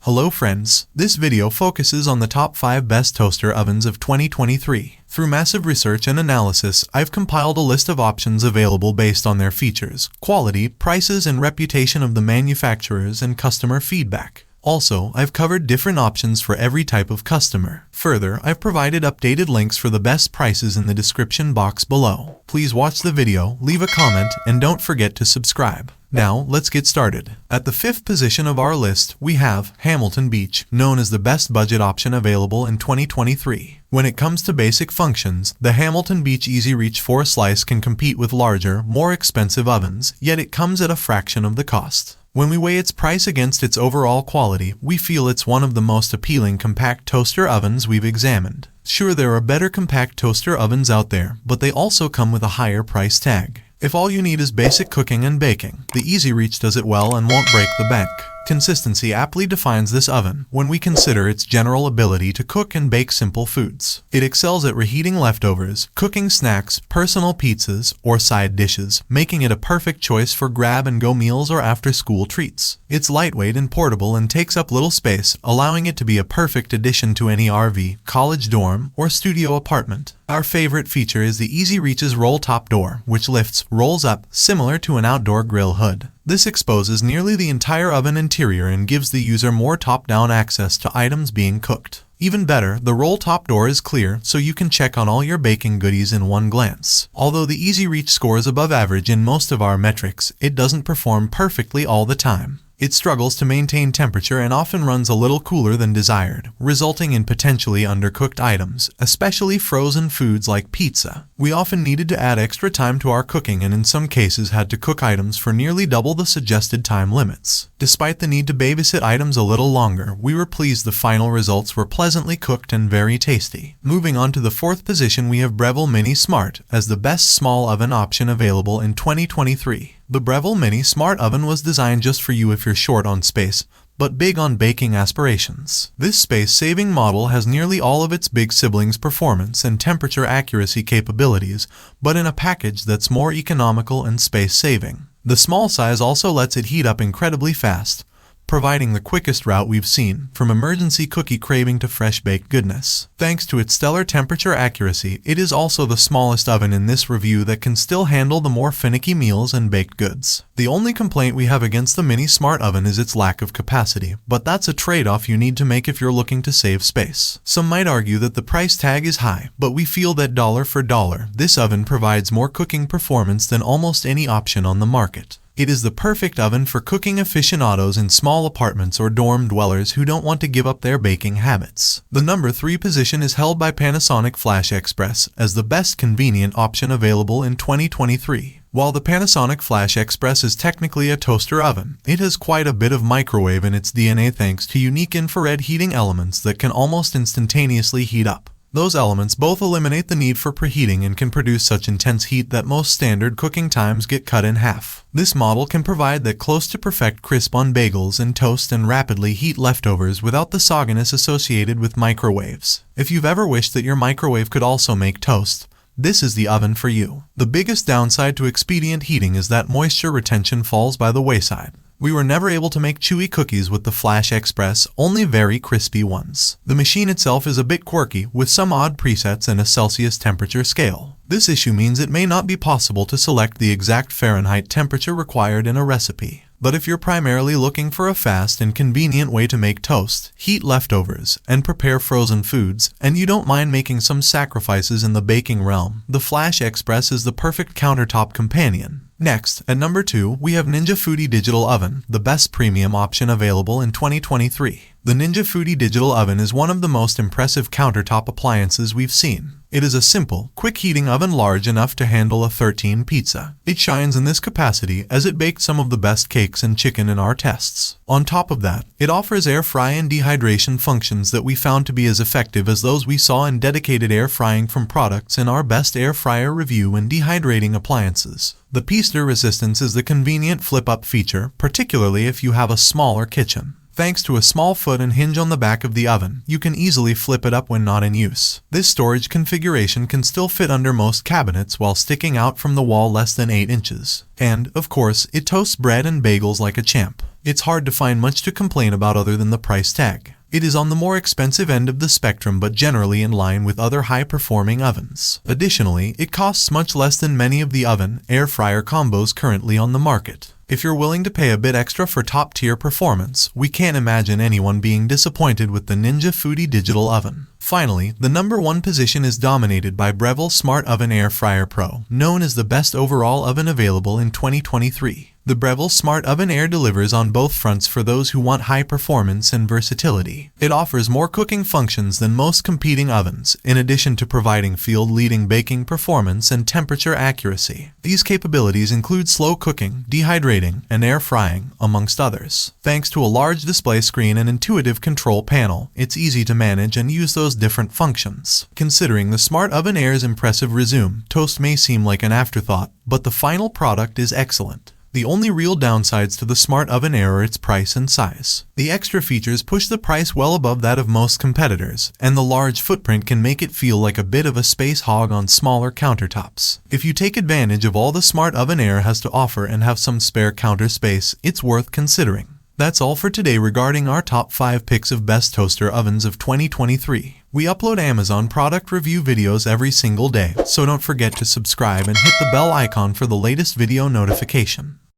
Hello friends, this video focuses on the top 5 best toaster ovens of 2023. Through massive research and analysis, I've compiled a list of options available based on their features, quality, prices, and reputation of the manufacturers and customer feedback. Also, I've covered different options for every type of customer. Further, I've provided updated links for the best prices in the description box below. Please watch the video, leave a comment, and don't forget to subscribe. Now, let's get started. At the 5th position of our list, we have Hamilton Beach, known as the best budget option available in 2023. When it comes to basic functions, the Hamilton Beach Easy Reach 4-slice can compete with larger, more expensive ovens, yet it comes at a fraction of the cost. When we weigh its price against its overall quality, we feel it's one of the most appealing compact toaster ovens we've examined. Sure, there are better compact toaster ovens out there, but they also come with a higher price tag. If all you need is basic cooking and baking, the Easy Reach does it well and won't break the bank. Consistency aptly defines this oven when we consider its general ability to cook and bake simple foods. It excels at reheating leftovers, cooking snacks, personal pizzas, or side dishes, making it a perfect choice for grab-and-go meals or after-school treats. It's lightweight and portable and takes up little space, allowing it to be a perfect addition to any RV, college dorm, or studio apartment. Our favorite feature is the Easy Reach's roll-top door, which lifts, rolls up, similar to an outdoor grill hood. This exposes nearly the entire oven interior and gives the user more top-down access to items being cooked. Even better, the roll-top door is clear, so you can check on all your baking goodies in one glance. Although the Easy Reach scores above average in most of our metrics, it doesn't perform perfectly all the time. It struggles to maintain temperature and often runs a little cooler than desired, resulting in potentially undercooked items, especially frozen foods like pizza. We often needed to add extra time to our cooking and in some cases had to cook items for nearly double the suggested time limits. Despite the need to babysit items a little longer, we were pleased the final results were pleasantly cooked and very tasty. Moving on to the 4th position, we have Breville Mini Smart as the best small oven option available in 2023. The Breville Mini Smart Oven was designed just for you if you're short on space, but big on baking aspirations. This space-saving model has nearly all of its big siblings' performance and temperature accuracy capabilities, but in a package that's more economical and space-saving. The small size also lets it heat up incredibly fast, providing the quickest route we've seen, from emergency cookie craving to fresh baked goodness. Thanks to its stellar temperature accuracy, it is also the smallest oven in this review that can still handle the more finicky meals and baked goods. The only complaint we have against the Mini Smart Oven is its lack of capacity, but that's a trade-off you need to make if you're looking to save space. Some might argue that the price tag is high, but we feel that dollar for dollar, this oven provides more cooking performance than almost any option on the market. It is the perfect oven for cooking aficionados in small apartments or dorm dwellers who don't want to give up their baking habits. The number 3 position is held by Panasonic Flash Express as the best convenient option available in 2023. While the Panasonic Flash Express is technically a toaster oven, it has quite a bit of microwave in its DNA thanks to unique infrared heating elements that can almost instantaneously heat up. Those elements both eliminate the need for preheating and can produce such intense heat that most standard cooking times get cut in half. This model can provide that close to perfect crisp on bagels and toast and rapidly heat leftovers without the sogginess associated with microwaves. If you've ever wished that your microwave could also make toast, this is the oven for you. The biggest downside to expedient heating is that moisture retention falls by the wayside. We were never able to make chewy cookies with the Flash Express, only very crispy ones. The machine itself is a bit quirky, with some odd presets and a Celsius temperature scale. This issue means it may not be possible to select the exact Fahrenheit temperature required in a recipe. But if you're primarily looking for a fast and convenient way to make toast, heat leftovers, and prepare frozen foods, and you don't mind making some sacrifices in the baking realm, the Flash Express is the perfect countertop companion. Next, at number 2, we have Ninja Foodi Digital Oven, the best premium option available in 2023. The Ninja Foodi Digital Oven is one of the most impressive countertop appliances we've seen. It is a simple, quick heating oven large enough to handle a 13 pizza. It shines in this capacity as it baked some of the best cakes and chicken in our tests. On top of that, it offers air fry and dehydration functions that we found to be as effective as those we saw in dedicated air frying from products in our best air fryer review and dehydrating appliances. The Pastries resistance is the convenient flip-up feature, particularly if you have a smaller kitchen. Thanks to a small foot and hinge on the back of the oven, you can easily flip it up when not in use. This storage configuration can still fit under most cabinets while sticking out from the wall less than 8 inches. And, of course, it toasts bread and bagels like a champ. It's hard to find much to complain about other than the price tag. It is on the more expensive end of the spectrum but generally in line with other high-performing ovens. Additionally, it costs much less than many of the oven-air fryer combos currently on the market. If you're willing to pay a bit extra for top-tier performance, we can't imagine anyone being disappointed with the Ninja Foodi Digital Oven. Finally, the number one position is dominated by Breville Smart Oven Air Fryer Pro, known as the best overall oven available in 2023. The Breville Smart Oven Air delivers on both fronts for those who want high performance and versatility. It offers more cooking functions than most competing ovens, in addition to providing field-leading baking performance and temperature accuracy. These capabilities include slow cooking, dehydrating, and air frying, amongst others. Thanks to a large display screen and intuitive control panel, it's easy to manage and use those different functions. Considering the Smart Oven Air's impressive resume, toast may seem like an afterthought, but the final product is excellent. The only real downsides to the Smart Oven Air are its price and size. The extra features push the price well above that of most competitors, and the large footprint can make it feel like a bit of a space hog on smaller countertops. If you take advantage of all the Smart Oven Air has to offer and have some spare counter space, it's worth considering. That's all for today regarding our top 5 picks of best toaster ovens of 2023. We upload Amazon product review videos every single day, so don't forget to subscribe and hit the bell icon for the latest video notification.